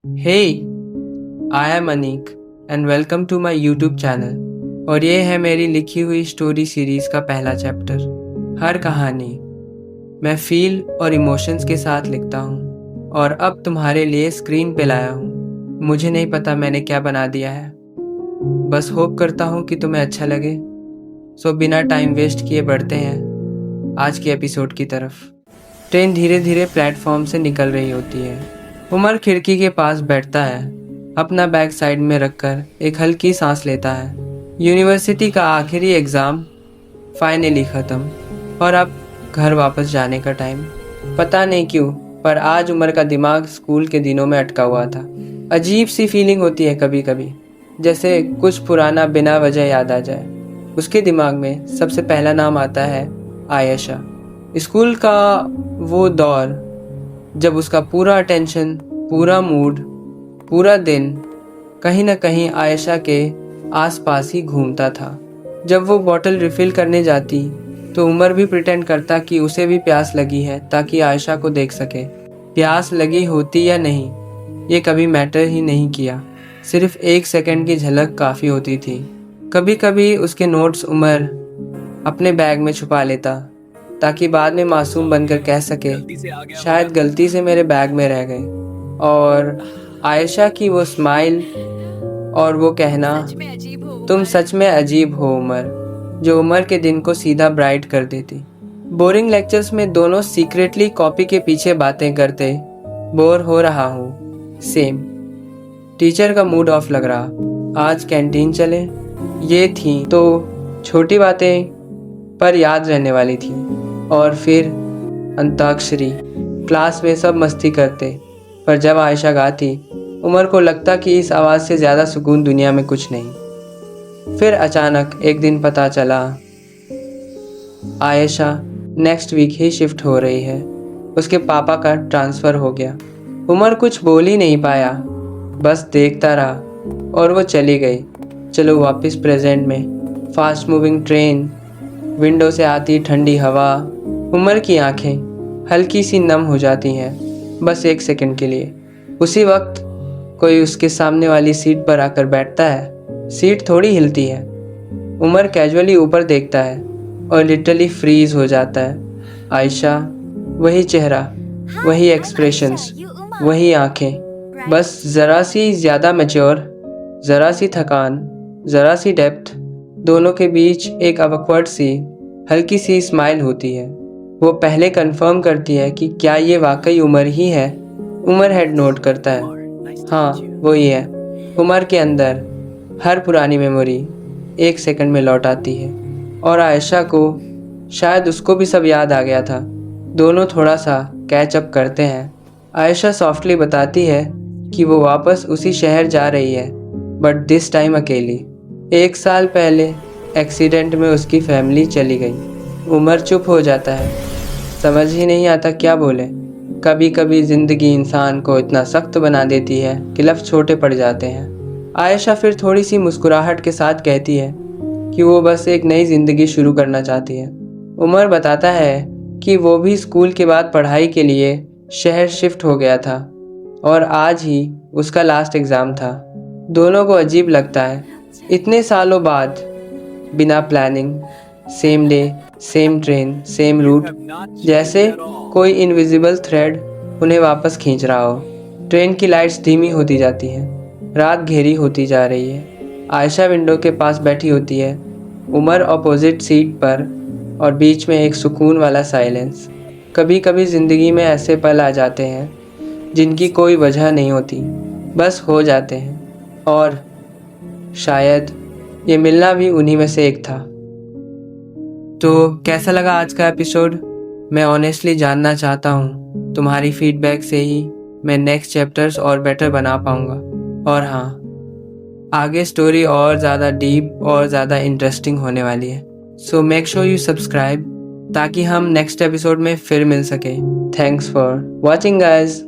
Hey, I am Anik and welcome to my YouTube channel. और ये है मेरी लिखी हुई स्टोरी सीरीज का पहला चैप्टर। हर कहानी मैं फील और इमोशंस के साथ लिखता हूँ और अब तुम्हारे लिए स्क्रीन पे लाया हूँ। मुझे नहीं पता मैंने क्या बना दिया है, बस होप करता हूँ कि तुम्हें अच्छा लगे। सो बिना टाइम वेस्ट किए बढ़ते हैं आज के एपिसोड की तरफ। ट्रेन धीरे धीरे प्लेटफॉर्म से निकल रही होती है। उमर खिड़की के पास बैठता है, अपना बैग साइड में रखकर एक हल्की सांस लेता है। यूनिवर्सिटी का आखिरी एग्ज़ाम फाइनली ख़त्म और अब घर वापस जाने का टाइम। पता नहीं क्यों, पर आज उमर का दिमाग स्कूल के दिनों में अटका हुआ था। अजीब सी फीलिंग होती है कभी कभी, जैसे कुछ पुराना बिना वजह याद आ जाए। उसके दिमाग में सबसे पहला नाम आता है आयशा। स्कूल का वो दौर जब उसका पूरा अटेंशन, पूरा मूड, पूरा दिन कहीं ना कहीं आयशा के आसपास ही घूमता था। जब वो बॉटल रिफ़िल करने जाती तो उमर भी प्रिटेंड करता कि उसे भी प्यास लगी है ताकि आयशा को देख सके। प्यास लगी होती या नहीं ये कभी मैटर ही नहीं किया, सिर्फ एक सेकंड की झलक काफ़ी होती थी। कभी कभी उसके नोट्स उमर अपने बैग में छुपा लेता ताकि बाद में मासूम बनकर कह सके शायद गलती से मेरे बैग में रह गए। और आयशा की वो स्माइल और वो कहना, तुम सच में अजीब हो उमर, जो उमर के दिन को सीधा ब्राइट कर देती। बोरिंग लेक्चर्स में दोनों सीक्रेटली कॉपी के पीछे बातें करते। बोर हो रहा हूँ, सेम। टीचर का मूड ऑफ लग रहा, आज कैंटीन चले। ये थी तो छोटी बातें पर याद रहने वाली थी। और फिर अंताक्षरी। क्लास में सब मस्ती करते, पर जब आयशा गाती उमर को लगता कि इस आवाज़ से ज़्यादा सुकून दुनिया में कुछ नहीं। फिर अचानक एक दिन पता चला आयशा नेक्स्ट वीक ही शिफ्ट हो रही है। उसके पापा का ट्रांसफ़र हो गया। उमर कुछ बोल ही नहीं पाया, बस देखता रहा और वो चली गई। चलो वापस प्रेजेंट में। फास्ट मूविंग ट्रेन, विंडो से आती ठंडी हवा। उमर की आंखें हल्की सी नम हो जाती हैं, बस एक सेकंड के लिए। उसी वक्त कोई उसके सामने वाली सीट पर आकर बैठता है। सीट थोड़ी हिलती है। उमर कैजुअली ऊपर देखता है और लिटरली फ्रीज हो जाता है। आयशा, वही चेहरा, वही एक्सप्रेशंस, वही आंखें, बस ज़रा सी ज़्यादा मैच्योर, ज़रा सी थकान, ज़रा सी डेप्थ। दोनों के बीच एक awkward सी हल्की सी स्माइल होती है। वो पहले कंफर्म करती है कि क्या ये वाकई उमर ही है। उमर हेड नोट करता है, हाँ वो ही है। उमर के अंदर हर पुरानी मेमोरी एक सेकंड में लौट आती है और आयशा को शायद उसको भी सब याद आ गया था। दोनों थोड़ा सा कैच अप करते हैं। आयशा सॉफ्टली बताती है कि वो वापस उसी शहर जा रही है, बट दिस टाइम अकेली। 1 साल पहले एक्सीडेंट में उसकी फैमिली चली गई। उमर चुप हो जाता है, समझ ही नहीं आता क्या बोले। कभी कभी ज़िंदगी इंसान को इतना सख्त बना देती है कि लफ्ज़ छोटे पड़ जाते हैं। आयशा फिर थोड़ी सी मुस्कुराहट के साथ कहती है कि वो बस एक नई ज़िंदगी शुरू करना चाहती है। उमर बताता है कि वो भी स्कूल के बाद पढ़ाई के लिए शहर शिफ्ट हो गया था और आज ही उसका लास्ट एग्ज़ाम था। दोनों को अजीब लगता है, इतने सालों बाद बिना planning, same day, same train, same route, जैसे कोई इनविजिबल थ्रेड उन्हें वापस खींच रहा हो। ट्रेन की लाइट्स धीमी होती जाती हैं, रात घेरी होती जा रही है। आयशा विंडो के पास बैठी होती है, उमर अपोजिट सीट पर, और बीच में एक सुकून वाला साइलेंस। कभी कभी ज़िंदगी में ऐसे पल आ जाते हैं जिनकी कोई वजह नहीं होती, बस हो जाते हैं। और शायद ये मिलना भी उन्हीं में से एक था। तो कैसा लगा आज का एपिसोड? मैं ऑनेस्टली जानना चाहता हूँ। तुम्हारी फीडबैक से ही मैं नेक्स्ट चैप्टर्स और बेटर बना पाऊँगा। और हाँ, आगे स्टोरी और ज़्यादा डीप और ज़्यादा इंटरेस्टिंग होने वाली है। So make sure you subscribe ताकि हम नेक्स्ट एपिसोड में फिर मिल सके। Thanks for watching guys.